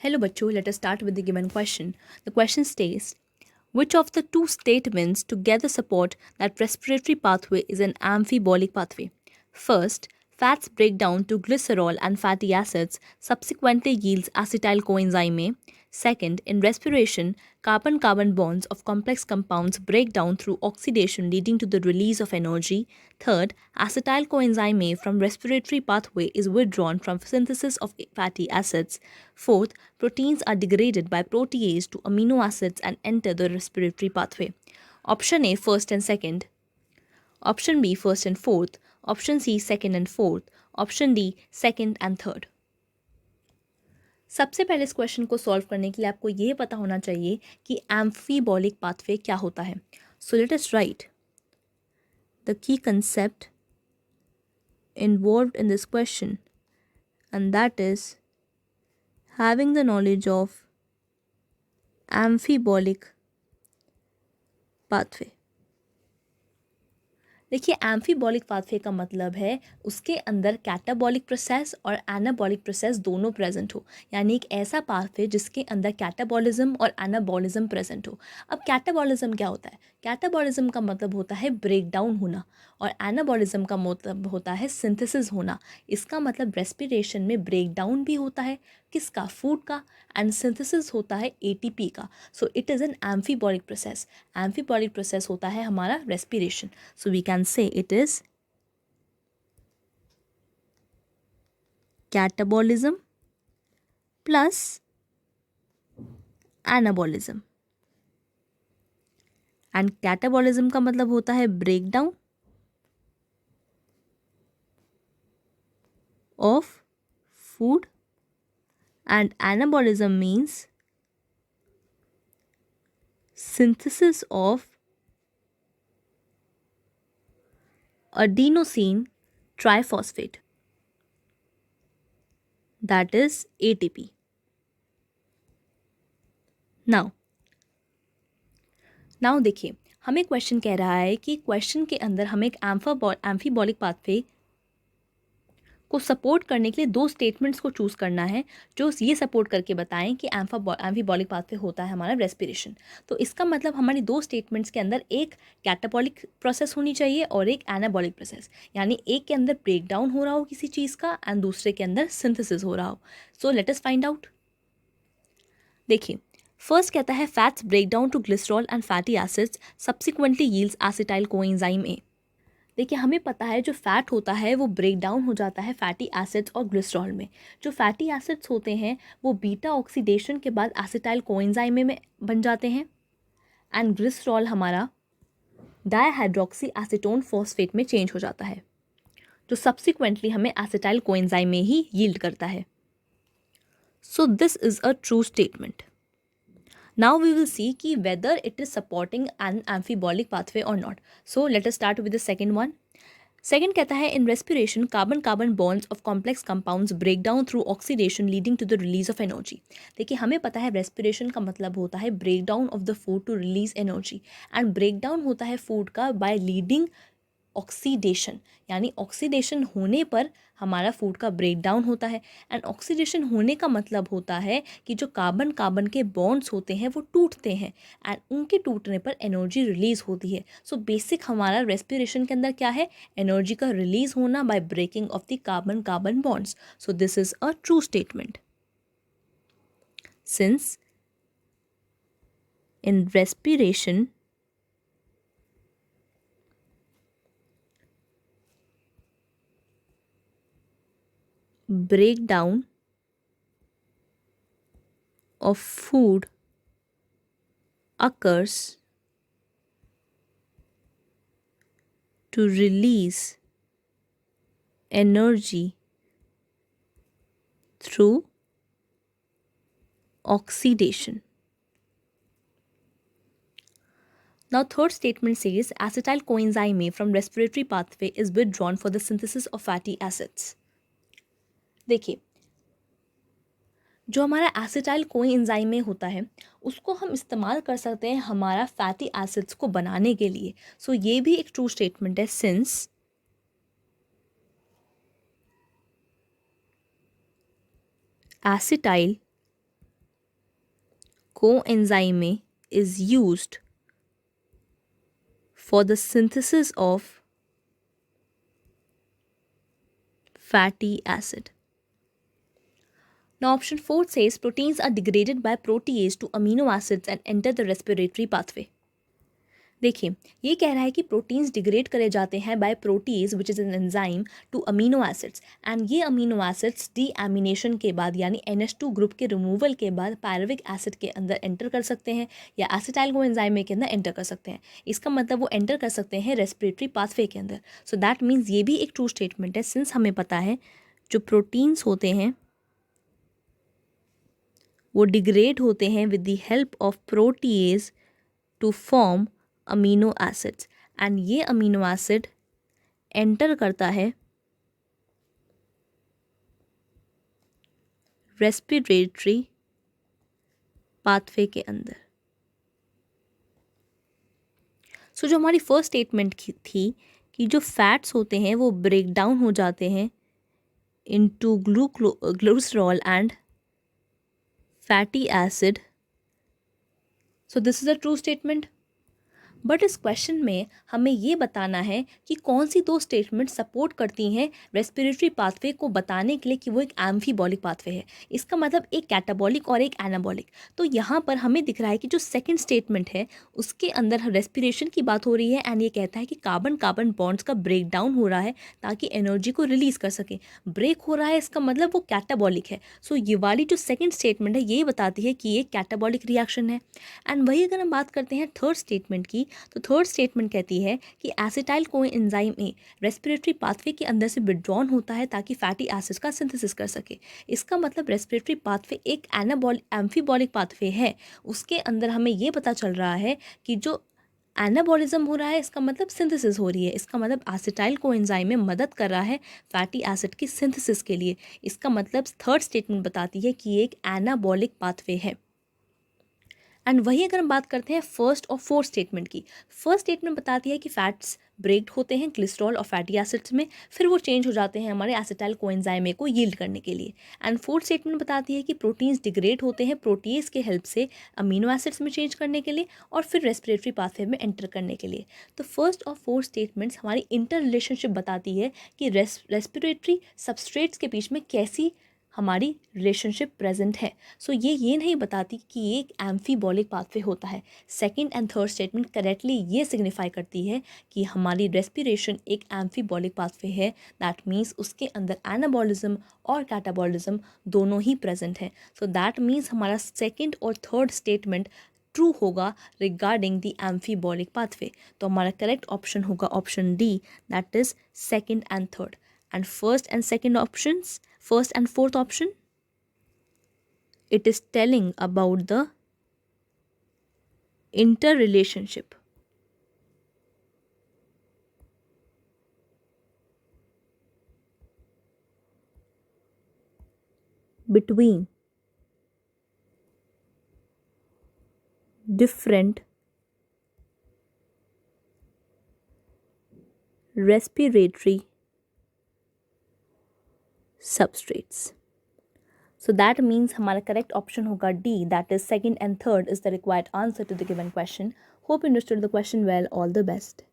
Hello बच्चों, let us start with the given question. The question states, which of the two statements together support that respiratory pathway is an amphibolic pathway? First, fats break down to glycerol and fatty acids, subsequently yields acetyl coenzyme A. Second, in respiration, carbon-carbon bonds of complex compounds break down through oxidation leading to the release of energy. Third, acetyl coenzyme A from respiratory pathway is withdrawn from synthesis of fatty acids. Fourth, proteins are degraded by protease to amino acids and enter the respiratory pathway. Option A, first and second. Option B, first and fourth. Option C, second and fourth. Option D, second and third. सबसे पहले इस question को solve करने के लिए आपको ये पता होना चाहिए कि एम्फीबॉलिक पाथवे क्या होता है. सो let us right the key concept involved in this question, and that is having the knowledge of amphibolic pathway. देखिए, एम्फीबॉलिक पाथवे का मतलब है उसके अंदर कैटाबॉलिक प्रोसेस और एनाबॉलिक प्रोसेस दोनों प्रेजेंट हो, यानी एक ऐसा पाथवे जिसके अंदर कैटाबॉलिज्म और एनाबॉलिज्म प्रेजेंट हो. अब कैटाबॉलिज्म क्या होता है? कैटाबॉलिज्म का मतलब होता है ब्रेक डाउन होना और एनाबॉलिज्म का मतलब होता है सिंथेसिस होना. इसका मतलब रेस्पिरेशन में ब्रेक डाउन भी होता है, किसका? फूड का, एंड सिंथेसिस होता है एटीपी का. So it is an amphibolic process. Amphibolic process होता है हमारा respiration. So we can say it is catabolism plus anabolism. And catabolism का मतलब होता है break down of food and anabolism means synthesis of adenosine triphosphate, that is ATP. Now देखिए, हमें question कह रहा है कि क्वेश्चन के अंदर हमें एक एम्फीबॉलिक पाथवे को सपोर्ट करने के लिए दो स्टेटमेंट्स को चूज़ करना है जो ये सपोर्ट करके बताएं कि एम्फीबॉलिक पाथवे होता है हमारा रेस्पिरेशन. तो इसका मतलब हमारी दो स्टेटमेंट्स के अंदर एक कैटाबॉलिक प्रोसेस होनी चाहिए और एक एनाबॉलिक प्रोसेस, यानी एक के अंदर ब्रेक डाउन हो रहा हो किसी चीज़ का एंड दूसरे के अंदर सिंथेसिस हो रहा हो. So let us find out. देखिए, फर्स्ट कहता है fats break down to glycerol and fatty acids subsequently yields acetyl coenzyme A. देखिए, हमें पता है जो फैट होता है वो ब्रेक डाउन हो जाता है फैटी एसिड्स और ग्लिसरॉल में. जो फैटी एसिड्स होते हैं वो बीटा ऑक्सीडेशन के बाद एसिटाइल कोएंजाइम में बन जाते हैं एंड ग्लिसरॉल हमारा डायहाइड्रोक्सी एसीटोन फॉस्फेट में चेंज हो जाता है जो सब्सिक्वेंटली हमें एसिटाइल कोएंजाइम में ही यील्ड करता है. सो this is a true statement. Now we will see ki whether it is supporting an amphibolic pathway or not. So let us start with the second one. Second कहता है in respiration carbon-carbon bonds of complex compounds break down through oxidation leading to the release of energy. देखिए, हमें पता है respiration का मतलब होता है break down of the food to release energy and break down होता है food का by leading ऑक्सीडेशन, यानी ऑक्सीडेशन होने पर हमारा फूड का ब्रेक डाउन होता है. एंड ऑक्सीडेशन होने का मतलब होता है कि जो कार्बन कार्बन के बॉन्ड्स होते हैं वो टूटते हैं एंड उनके टूटने पर एनर्जी रिलीज होती है. सो बेसिक हमारा रेस्पिरेशन के अंदर क्या है? एनर्जी का रिलीज होना by breaking of the carbon carbon bonds. So this is a true statement. Since in respiration breakdown of food occurs to release energy through oxidation. Now third statement says acetyl coenzyme A from respiratory pathway is withdrawn for the synthesis of fatty acids. देखिए, जो हमारा acetyl coenzyme में होता है उसको हम इस्तेमाल कर सकते हैं हमारा फैटी एसिड्स को बनाने के लिए. सो ये भी एक ट्रू स्टेटमेंट है. Since acetyl coenzyme is used for the synthesis of fatty acid. Now option 4 says proteins are degraded by protease to amino acids and enter the respiratory pathway. देखिए, ये कह रहा है कि प्रोटीन्स डिग्रेड करे जाते हैं by protease which is an enzyme to amino acids, and ये अमीनो एसिड्स डीएमिनेशन के बाद यानी NH2 ग्रुप के रिमूवल के बाद पायरुविक एसिड के अंदर एंटर कर सकते हैं या एसिटाइल कोएंजाइम के अंदर एंटर कर सकते हैं. इसका मतलब वो एंटर कर सकते हैं रेस्पिरेटरी पाथवे के अंदर. सो दैट मीन्स ये भी एक ट्रू स्टेटमेंट है, सिंस हमें पता है जो प्रोटीन्स होते हैं वो डिग्रेड होते हैं with the help of protease to form amino acids, and ये अमीनो एसिड एंटर करता है रेस्पिरेटरी पाथवे के अंदर. सो जो हमारी फर्स्ट स्टेटमेंट थी कि जो फैट्स होते हैं वो ब्रेक डाउन हो जाते हैं into glycerol and fatty acid, so this is a true statement. But इस क्वेश्चन में हमें ये बताना है कि कौन सी दो स्टेटमेंट सपोर्ट करती हैं रेस्पिरेटरी पाथवे को बताने के लिए कि वो एक एम्फीबॉलिक पाथवे है. इसका मतलब एक कैटाबॉलिक और एक एनाबॉलिक. तो यहाँ पर हमें दिख रहा है कि जो सेकंड स्टेटमेंट है उसके अंदर रेस्पिरेशन की बात हो रही है, एंड ये कहता है कि कार्बन कार्बन बॉन्ड्स का ब्रेक डाउन हो रहा है ताकि एनर्जी को रिलीज कर सके. ब्रेक हो रहा है इसका मतलब वो कैटाबॉलिक है. सो ये वाली जो सेकेंड स्टेटमेंट है ये बताती है कि ये कैटाबॉलिक रिएक्शन है. एंड वही अगर हम बात करते हैं थर्ड स्टेटमेंट की, तो थर्ड स्टेटमेंट कहती है कि एसिटाइल कोएंजाइम ए रेस्पिरेटरी पाथवे के अंदर से विड्रॉन होता है ताकि फैटी एसिड्स का सिंथेसिस कर सके. इसका मतलब रेस्पिरेटरी पाथवे एक एम्फीबॉलिक पाथवे है. उसके अंदर हमें ये पता चल रहा है कि जो एनाबॉलिज्म हो रहा है इसका मतलब सिंथेसिस हो रही है. इसका मतलब एसिटाइल कोएंजाइम में मदद कर रहा है फैटी एसिड की सिंथेसिस के लिए. इसका मतलब थर्ड स्टेटमेंट बताती है कि ये एक एनाबॉलिक पाथवे है. एंड वही अगर हम बात करते हैं फर्स्ट और फोर्थ स्टेटमेंट की, फर्स्ट स्टेटमेंट बताती है कि फैट्स ब्रेक्ड होते हैं ग्लिसरॉल और फैटी एसिड्स में, फिर वो चेंज हो जाते हैं हमारे एसिटाइल कोएंजाइम को यील्ड करने के लिए. एंड फोर्थ स्टेटमेंट बताती है कि प्रोटीन्स डिग्रेड होते हैं प्रोटीज के हेल्प से अमीनो एसिड्स में चेंज करने के लिए और फिर रेस्पिरेटरी पाथवे में एंटर करने के लिए. तो फर्स्ट और फोर्थ स्टेटमेंट्स हमारी इंटर रिलेशनशिप बताती है कि रेस्पिरेटरी सबस्ट्रेट्स के बीच में कैसी हमारी रिलेशनशिप प्रेजेंट है. सो ये नहीं बताती कि ये एक एम्फीबॉलिक पाथवे होता है. Second and third statement correctly ये सिग्निफाई करती है कि हमारी रेस्पिरेशन एक एम्फीबॉलिक पाथवे है. दैट मीन्स उसके अंदर एनाबॉलिज्म और कैटाबॉलिज्म दोनों ही प्रेजेंट हैं. सो दैट मीन्स हमारा सेकंड और थर्ड स्टेटमेंट ट्रू होगा रिगार्डिंग द एम्फीबॉलिक पाथवे. तो हमारा करेक्ट ऑप्शन होगा option D, that is second and third. And first and second options, first and fourth option, it is telling about the interrelationship between different respiratory substrates. So that means हमारा correct option होगा D, that is second and third is the required answer to the given question. Hope you understood the question well. All the best.